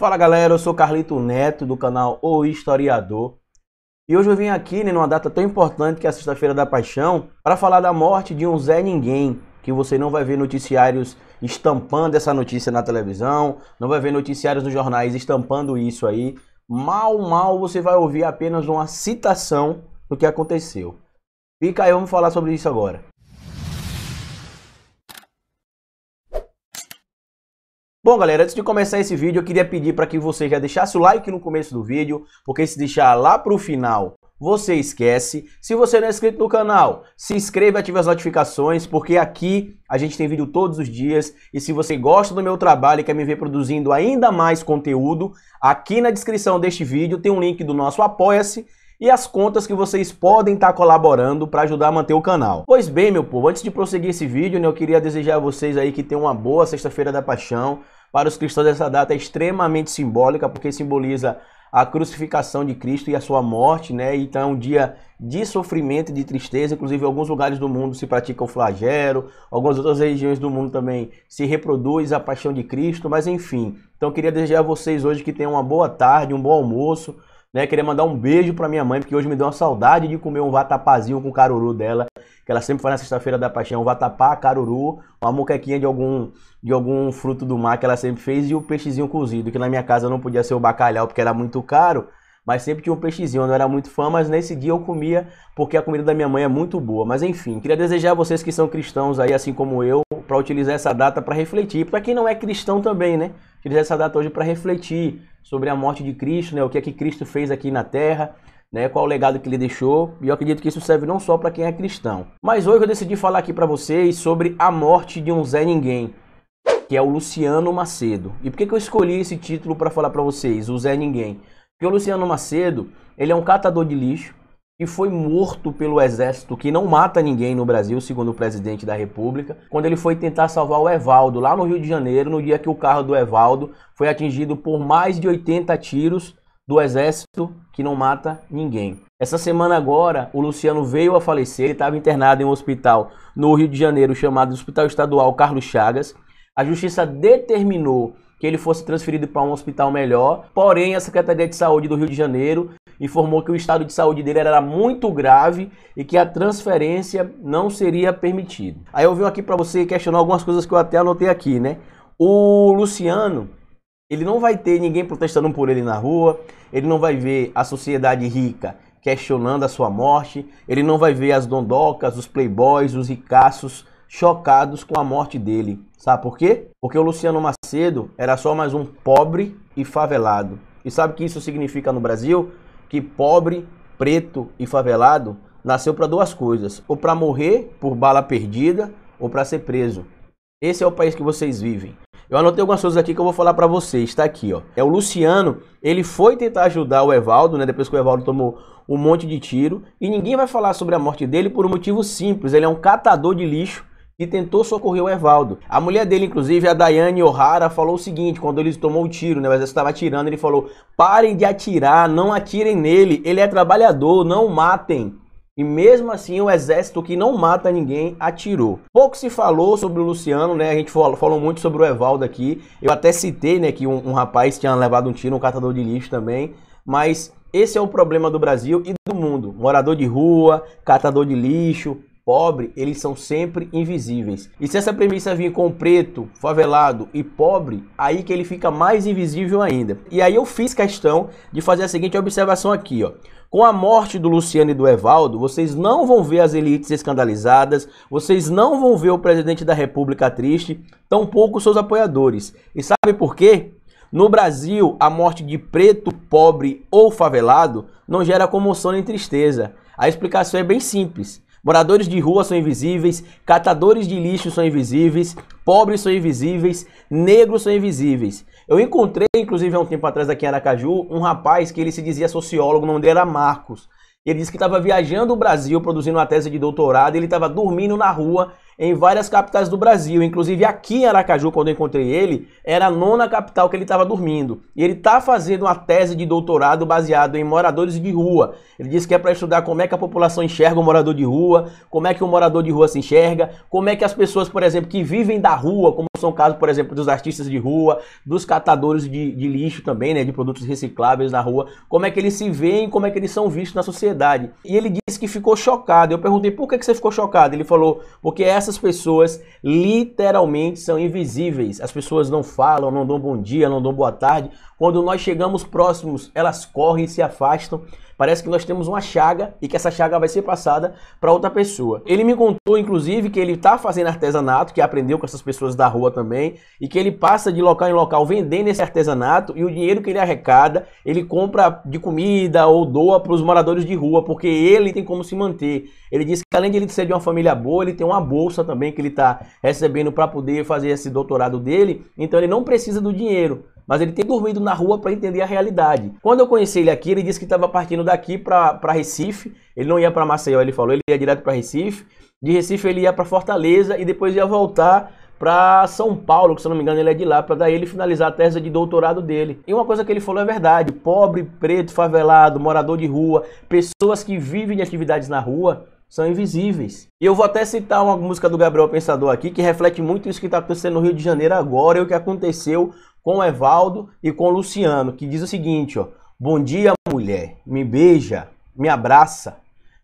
Fala galera, eu sou Carlito Neto do canal O Historiador e hoje eu vim aqui numa data tão importante que é a Sexta-feira da Paixão para falar da morte de um Zé Ninguém, que você não vai ver noticiários estampando essa notícia na televisão, não vai ver noticiários nos jornais estampando isso aí. Mal você vai ouvir apenas uma citação do que aconteceu. Fica aí, vamos falar sobre isso agora. Bom galera, antes de começar esse vídeo eu queria pedir para que você já deixasse o like no começo do vídeo, porque se deixar lá pro final você esquece. Se você não é inscrito no canal, se inscreva e ative as notificações, porque aqui a gente tem vídeo todos os dias. E se você gosta do meu trabalho e quer me ver produzindo ainda mais conteúdo, aqui na descrição deste vídeo tem um link do nosso Apoia-se e as contas que vocês podem estar colaborando para ajudar a manter o canal. Pois bem, meu povo, antes de prosseguir esse vídeo, eu queria desejar a vocês aí que tenham uma boa Sexta-feira da Paixão. Para os cristãos essa data é extremamente simbólica, porque simboliza a crucificação de Cristo e a sua morte, né? Então é um dia de sofrimento e de tristeza. Inclusive, em alguns lugares do mundo se pratica o flagelo, algumas outras regiões do mundo também se reproduz a paixão de Cristo, mas enfim. Então eu queria desejar a vocês hoje que tenham uma boa tarde, um bom almoço, né? Queria mandar um beijo para minha mãe, porque hoje me deu uma saudade de comer um vatapazinho com caruru dela, que ela sempre faz na Sexta-feira da Paixão, um vatapá, caruru, uma moquequinha de algum fruto do mar que ela sempre fez e o peixezinho cozido, que na minha casa não podia ser o bacalhau porque era muito caro, mas sempre tinha um peixezinho. Eu não era muito fã, mas nesse dia eu comia porque a comida da minha mãe é muito boa. Mas enfim, queria desejar a vocês que são cristãos aí, assim como eu, para utilizar essa data para refletir. Para quem não é cristão também, né? Utilizar essa data hoje para refletir sobre a morte de Cristo, né? O que é que Cristo fez aqui na Terra, né? Qual o legado que ele deixou. E eu acredito que isso serve não só para quem é cristão. Mas hoje eu decidi falar aqui para vocês sobre a morte de um Zé Ninguém, que é o Luciano Macedo. E por que eu escolhi esse título para falar para vocês, o Zé Ninguém? Porque o Luciano Macedo, ele é um catador de lixo e foi morto pelo exército, que não mata ninguém no Brasil, segundo o presidente da República, quando ele foi tentar salvar o Evaldo, lá no Rio de Janeiro, no dia que o carro do Evaldo foi atingido por mais de 80 tiros do exército, que não mata ninguém. Essa semana agora, o Luciano veio a falecer, ele estava internado em um hospital no Rio de Janeiro, chamado Hospital Estadual Carlos Chagas. A justiça determinou que ele fosse transferido para um hospital melhor, porém a Secretaria de Saúde do Rio de Janeiro informou que o estado de saúde dele era muito grave e que a transferência não seria permitida. Aí eu vim aqui para você questionar algumas coisas que eu até anotei aqui, né? O Luciano, ele não vai ter ninguém protestando por ele na rua, ele não vai ver a sociedade rica questionando a sua morte, ele não vai ver as dondocas, os playboys, os ricaços chocados com a morte dele. Sabe por quê? Porque o Luciano Macedo era só mais um pobre e favelado. E sabe o que isso significa no Brasil? Que pobre, preto e favelado nasceu para duas coisas: ou para morrer por bala perdida, ou para ser preso. Esse é o país que vocês vivem. Eu anotei algumas coisas aqui que eu vou falar para vocês. Está aqui, ó. É o Luciano, ele foi tentar ajudar o Evaldo, né? Depois que o Evaldo tomou um monte de tiro. E ninguém vai falar sobre a morte dele por um motivo simples. Ele é um catador de lixo e tentou socorrer o Evaldo. A mulher dele, inclusive, a Daiane O'Hara, falou o seguinte, quando ele tomou o tiro, né? O exército estava atirando, ele falou: parem de atirar, não atirem nele, ele é trabalhador, não matem. E mesmo assim o exército, que não mata ninguém, atirou. Pouco se falou sobre o Luciano, né? A gente falou muito sobre o Evaldo aqui. Eu até citei, né, que um rapaz tinha levado um tiro, um catador de lixo também. Mas esse é o problema do Brasil e do mundo. Morador de rua, catador de lixo, pobre, eles são sempre invisíveis. E se essa premissa vir com preto, favelado e pobre, aí que ele fica mais invisível ainda. E aí eu fiz questão de fazer a seguinte observação aqui, ó. Com a morte do Luciano e do Evaldo, vocês não vão ver as elites escandalizadas, vocês não vão ver o presidente da República triste, tampouco seus apoiadores. E sabe por quê? No Brasil, a morte de preto, pobre ou favelado não gera comoção nem tristeza. A explicação é bem simples. Moradores de rua são invisíveis, catadores de lixo são invisíveis, pobres são invisíveis, negros são invisíveis. Eu encontrei, inclusive, há um tempo atrás aqui em Aracaju, um rapaz que ele se dizia sociólogo, o nome dele era Marcos. Ele disse que estava viajando o Brasil, produzindo uma tese de doutorado, e ele estava dormindo na rua em várias capitais do Brasil. Inclusive aqui em Aracaju, quando eu encontrei ele, era a 9ª capital que ele estava dormindo. E ele está fazendo uma tese de doutorado baseado em moradores de rua. Ele disse que é para estudar como é que a população enxerga o morador de rua, como é que o morador de rua se enxerga, como é que as pessoas, por exemplo, que vivem da rua, como são casos, por exemplo, dos artistas de rua, dos catadores de lixo também, né, de produtos recicláveis na rua, como é que eles se veem, como é que eles são vistos na sociedade. E ele disse que ficou chocado. Eu perguntei, por que você ficou chocado? Ele falou, porque essas pessoas literalmente são invisíveis. As pessoas não falam, não dão bom dia, não dão boa tarde. Quando nós chegamos próximos, elas correm e se afastam. Parece que nós temos uma chaga e que essa chaga vai ser passada para outra pessoa. Ele me contou, inclusive, que ele está fazendo artesanato, que aprendeu com essas pessoas da rua também, e que ele passa de local em local vendendo esse artesanato, e o dinheiro que ele arrecada, ele compra de comida ou doa para os moradores de rua, porque ele tem como se manter. Ele disse que além de ele ser de uma família boa, ele tem uma bolsa também que ele está recebendo para poder fazer esse doutorado dele, então ele não precisa do dinheiro. Mas ele tem dormido na rua para entender a realidade. Quando eu conheci ele aqui, ele disse que estava partindo daqui para Recife. Ele não ia para Maceió, ele falou, ele ia direto para Recife. De Recife ele ia para Fortaleza e depois ia voltar para São Paulo, que se eu não me engano ele é de lá, para daí ele finalizar a tese de doutorado dele. E uma coisa que ele falou é verdade, pobre, preto, favelado, morador de rua, pessoas que vivem de atividades na rua, são invisíveis. E eu vou até citar uma música do Gabriel Pensador aqui, que reflete muito isso que está acontecendo no Rio de Janeiro agora, e o que aconteceu com o Evaldo e com o Luciano, que diz o seguinte, ó: bom dia, mulher, me beija, me abraça,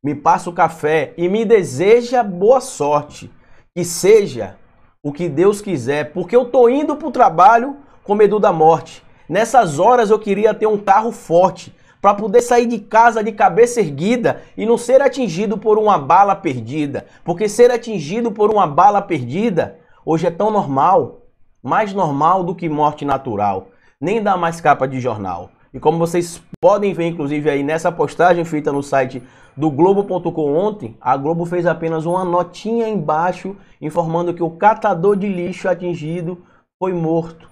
me passa o café e me deseja boa sorte, que seja o que Deus quiser, porque eu tô indo pro trabalho com medo da morte. Nessas horas eu queria ter um carro forte, para poder sair de casa de cabeça erguida e não ser atingido por uma bala perdida. Porque ser atingido por uma bala perdida hoje é tão normal, mais normal do que morte natural. Nem dá mais capa de jornal. E como vocês podem ver, inclusive, aí nessa postagem feita no site do Globo.com ontem, a Globo fez apenas uma notinha embaixo informando que o catador de lixo atingido foi morto.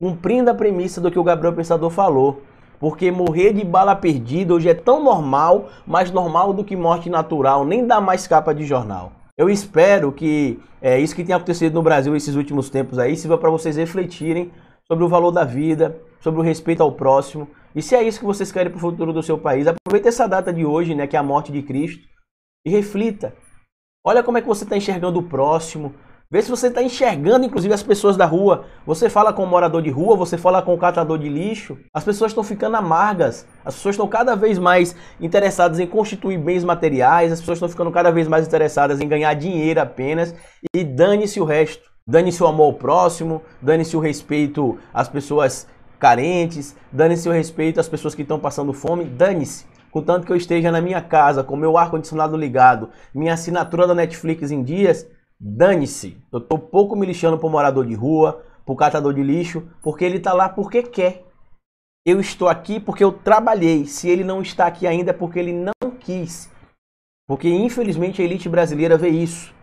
Cumprindo a premissa do que o Gabriel Pensador falou. Porque morrer de bala perdida hoje é tão normal, mais normal do que morte natural, nem dá mais capa de jornal. Eu espero que isso que tem acontecido no Brasil esses últimos tempos aí sirva para vocês refletirem sobre o valor da vida, sobre o respeito ao próximo. E se é isso que vocês querem para o futuro do seu país, aproveite essa data de hoje, né, que é a morte de Cristo, e reflita. Olha como é que você está enxergando o próximo. Vê se você está enxergando, inclusive, as pessoas da rua. Você fala com o morador de rua, você fala com o catador de lixo. As pessoas estão ficando amargas. As pessoas estão cada vez mais interessadas em constituir bens materiais. As pessoas estão ficando cada vez mais interessadas em ganhar dinheiro apenas. E dane-se o resto. Dane-se o amor ao próximo. Dane-se o respeito às pessoas carentes. Dane-se o respeito às pessoas que estão passando fome. Dane-se. Contanto que eu esteja na minha casa, com meu ar-condicionado ligado, minha assinatura da Netflix em dias... Dane-se, eu tô pouco me lixando pro morador de rua, pro catador de lixo, porque ele tá lá porque quer. Eu estou aqui porque eu trabalhei. Se ele não está aqui ainda é porque ele não quis. Porque infelizmente a elite brasileira vê isso.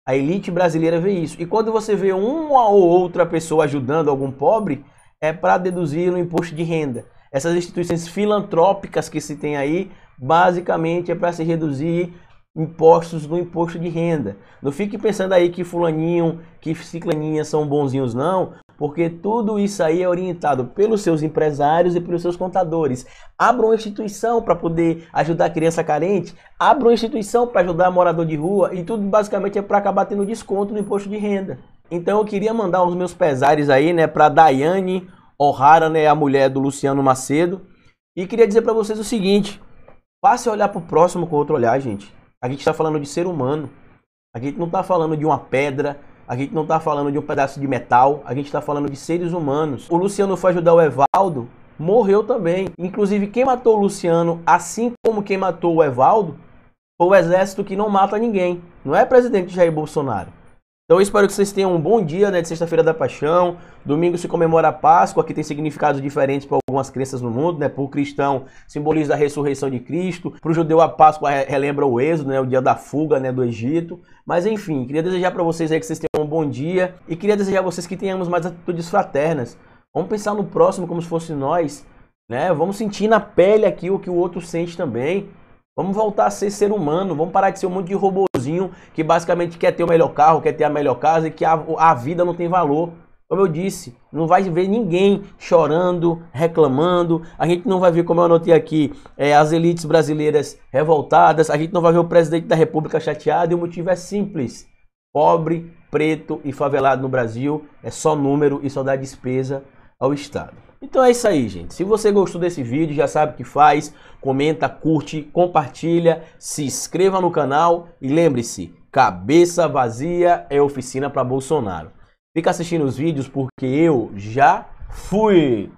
A elite brasileira vê isso. E quando você vê uma ou outra pessoa ajudando algum pobre, é para deduzir no imposto de renda. Essas instituições filantrópicas que se tem aí, basicamente é para se reduzir impostos no imposto de renda. Não fique pensando aí que fulaninho, que ciclaninha são bonzinhos, não, porque tudo isso aí é orientado pelos seus empresários e pelos seus contadores. Abra uma instituição para poder ajudar a criança carente, abra uma instituição para ajudar morador de rua, e tudo basicamente é para acabar tendo desconto no imposto de renda. Então eu queria mandar os meus pesares aí, né, para Daiane O'Hara, né, a mulher do Luciano Macedo, e queria dizer para vocês o seguinte: passe a olhar para o próximo com outro olhar, gente. A gente está falando de ser humano, a gente não está falando de uma pedra, a gente não está falando de um pedaço de metal, a gente está falando de seres humanos. O Luciano foi ajudar o Evaldo, morreu também. Inclusive quem matou o Luciano, assim como quem matou o Evaldo, foi o exército que não mata ninguém, não é presidente Jair Bolsonaro. Então eu espero que vocês tenham um bom dia, né, de Sexta-feira da Paixão. Domingo se comemora a Páscoa, que tem significados diferentes para algumas crenças no mundo, né? Para o cristão simboliza a ressurreição de Cristo, para o judeu a Páscoa relembra o êxodo, né, o dia da fuga, né, do Egito. Mas enfim, queria desejar para vocês aí que vocês tenham um bom dia e queria desejar a vocês que tenhamos mais atitudes fraternas. Vamos pensar no próximo como se fosse nós, né? Vamos sentir na pele aqui o que o outro sente também. Vamos voltar a ser ser humano, vamos parar de ser um monte de robozinho que basicamente quer ter o melhor carro, quer ter a melhor casa e que a vida não tem valor. Como eu disse, não vai ver ninguém chorando, reclamando, a gente não vai ver, como eu anotei aqui, as elites brasileiras revoltadas, a gente não vai ver o presidente da República chateado, e o motivo é simples: pobre, preto e favelado no Brasil é só número e só dá despesa ao Estado. Então é isso aí, gente. Se você gostou desse vídeo, já sabe o que faz. Comenta, curte, compartilha, se inscreva no canal e lembre-se, cabeça vazia é oficina para Bolsonaro. Fica assistindo os vídeos porque eu já fui!